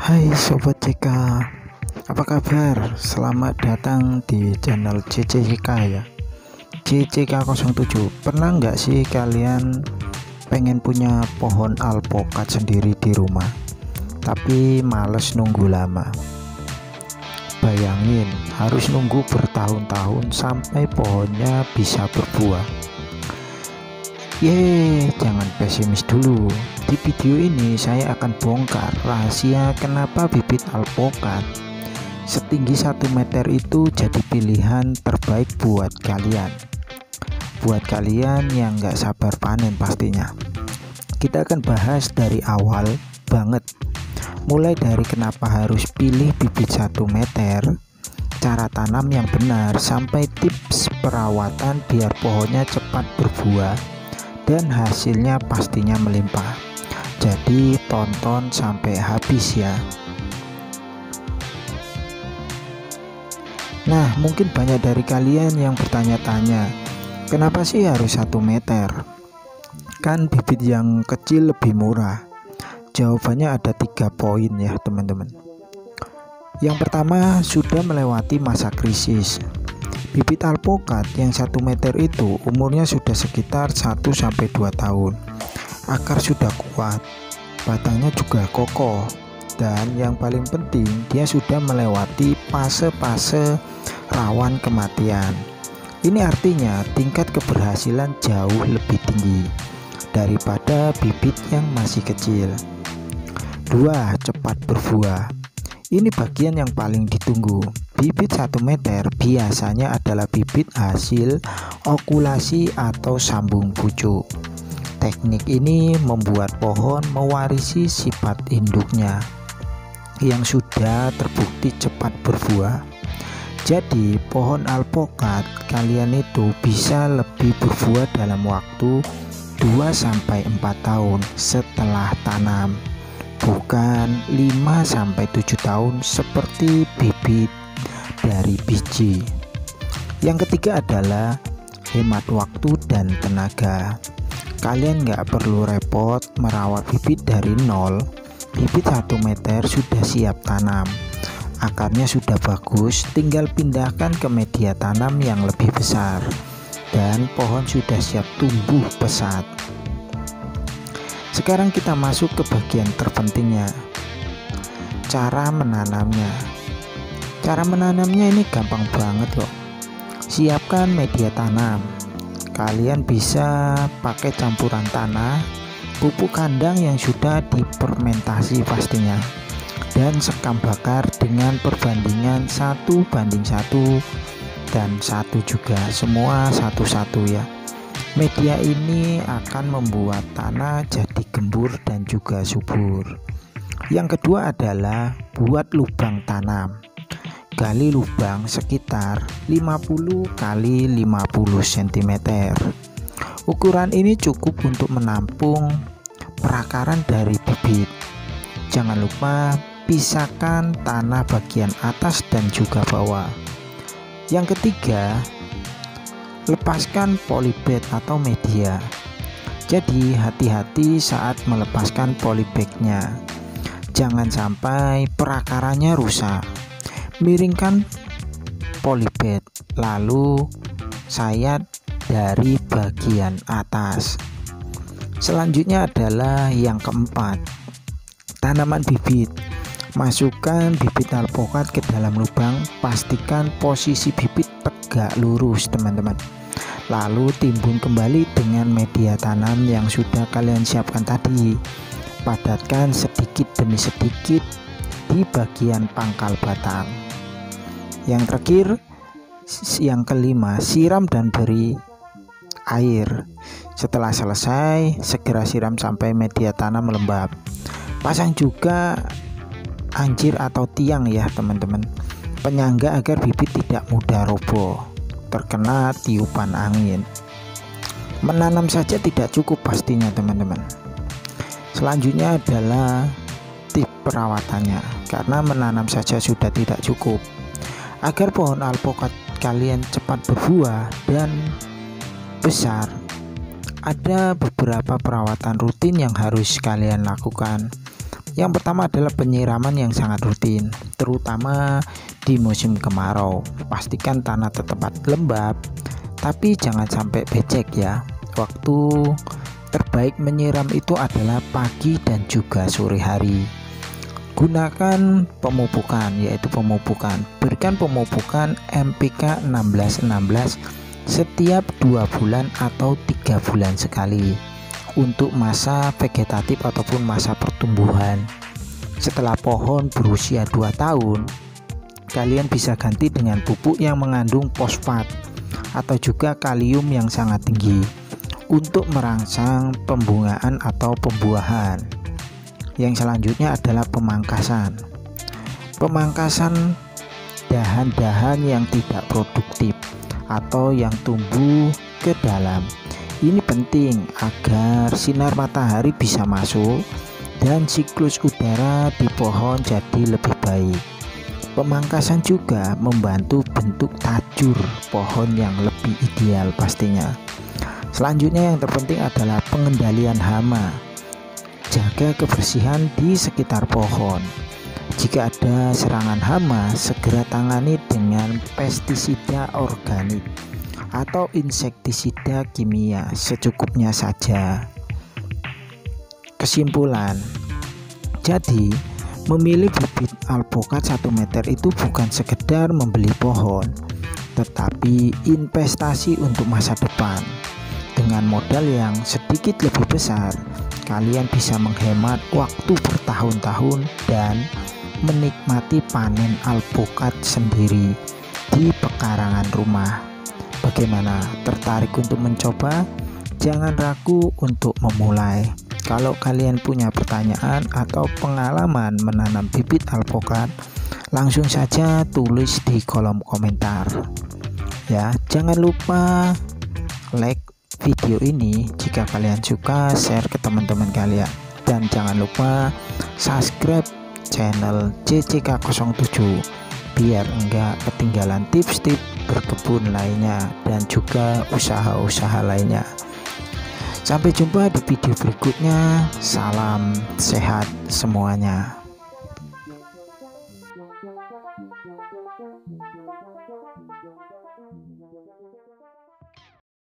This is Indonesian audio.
Hai Sobat CK, apa kabar? Selamat datang di channel CCK ya. CCK07. Pernah nggak sih kalian pengen punya pohon alpokat sendiri di rumah, tapi males nunggu lama? Bayangin harus nunggu bertahun-tahun sampai pohonnya bisa berbuah. Jangan pesimis dulu. Di video ini saya akan bongkar rahasia kenapa bibit alpokat setinggi 1 meter itu jadi pilihan terbaik buat kalian. Buat kalian yang gak sabar panen pastinya. Kita akan bahas dari awal banget. Mulai dari kenapa harus pilih bibit 1 meter, cara tanam yang benar, sampai tips perawatan biar pohonnya cepat berbuah dan hasilnya pastinya melimpah. Jadi tonton sampai habis ya. Nah, mungkin banyak dari kalian yang bertanya-tanya, kenapa sih harus 1 meter? Kan bibit yang kecil lebih murah. Jawabannya ada 3 poin ya teman-teman. Yang pertama, sudah melewati masa krisis. Bibit alpokat yang 1 meter itu umurnya sudah sekitar 1-2 tahun. Akar sudah kuat, batangnya juga kokoh, dan yang paling penting dia sudah melewati fase-fase rawan kematian. Ini artinya tingkat keberhasilan jauh lebih tinggi daripada bibit yang masih kecil. 2. Cepat berbuah. Ini bagian yang paling ditunggu. Bibit 1 meter biasanya adalah bibit hasil okulasi atau sambung pucuk. Teknik ini membuat pohon mewarisi sifat induknya yang sudah terbukti cepat berbuah. Jadi pohon alpokat kalian itu bisa lebih berbuah dalam waktu 2-4 tahun setelah tanam, bukan 5-7 tahun seperti bibit dari biji. Yang ketiga adalah hemat waktu dan tenaga. Kalian nggak perlu repot merawat bibit dari nol. Bibit 1 meter sudah siap tanam, akarnya sudah bagus, tinggal pindahkan ke media tanam yang lebih besar dan pohon sudah siap tumbuh pesat. Sekarang kita masuk ke bagian terpentingnya, cara menanamnya. Cara menanamnya ini gampang banget loh. Siapkan media tanam. Kalian bisa pakai campuran tanah, pupuk kandang yang sudah difermentasi pastinya, dan sekam bakar dengan perbandingan 1:1 dan 1 juga, semua 1:1 ya. Media ini akan membuat tanah jadi gembur dan juga subur. Yang kedua adalah buat lubang tanam. Gali lubang sekitar 50 x 50 cm. Ukuran ini cukup untuk menampung perakaran dari bibit. Jangan lupa pisahkan tanah bagian atas dan juga bawah. Yang ketiga, lepaskan polybag atau media. Jadi hati-hati saat melepaskan polybagnya. Jangan sampai perakarannya rusak. Miringkan polybag, lalu sayat dari bagian atas. Selanjutnya adalah yang keempat, tanaman bibit. Masukkan bibit alpokat ke dalam lubang, pastikan posisi bibit tegak lurus teman-teman. Lalu timbun kembali dengan media tanam yang sudah kalian siapkan tadi. Padatkan sedikit demi sedikit di bagian pangkal batang. Yang terakhir, yang kelima, siram dan beri air. Setelah selesai, segera siram sampai media tanam lembab. Pasang juga anjir atau tiang ya teman-teman, penyangga agar bibit tidak mudah roboh terkena tiupan angin. Menanam saja tidak cukup pastinya teman-teman. Selanjutnya adalah tips perawatannya, karena menanam saja sudah tidak cukup. Agar pohon alpokat kalian cepat berbuah dan besar, ada beberapa perawatan rutin yang harus kalian lakukan. Yang pertama adalah penyiraman yang sangat rutin, terutama di musim kemarau. Pastikan tanah tetap lembab, tapi jangan sampai becek ya. Waktu terbaik menyiram itu adalah pagi dan juga sore hari. Gunakan pemupukan, yaitu pemupukan. Berikan pemupukan NPK 1616 setiap 2 bulan atau 3 bulan sekali untuk masa vegetatif ataupun masa pertumbuhan. Setelah pohon berusia 2 tahun, kalian bisa ganti dengan pupuk yang mengandung fosfat atau juga kalium yang sangat tinggi untuk merangsang pembungaan atau pembuahan. Yang selanjutnya adalah pemangkasan. Pemangkasan dahan-dahan yang tidak produktif atau yang tumbuh ke dalam. Ini penting agar sinar matahari bisa masuk dan siklus udara di pohon jadi lebih baik. Pemangkasan juga membantu bentuk tajur pohon yang lebih ideal pastinya. Selanjutnya yang terpenting adalah pengendalian hama. Jaga kebersihan di sekitar pohon. Jika ada serangan hama, segera tangani dengan pestisida organik atau insektisida kimia secukupnya saja. Kesimpulan, jadi memilih bibit alpukat 1 meter itu bukan sekedar membeli pohon, tetapi investasi untuk masa depan. Dengan modal yang sedikit lebih besar, kalian bisa menghemat waktu bertahun-tahun dan menikmati panen alpukat sendiri di pekarangan rumah. Bagaimana? Tertarik untuk mencoba? Jangan ragu untuk memulai. Kalau kalian punya pertanyaan atau pengalaman menanam bibit alpukat, langsung saja tulis di kolom komentar. Ya, jangan lupa like video ini jika kalian suka, share ke teman-teman kalian, dan jangan lupa subscribe channel CCK07 biar enggak ketinggalan tips-tips berkebun lainnya dan juga usaha-usaha lainnya. Sampai jumpa di video berikutnya. Salam sehat semuanya.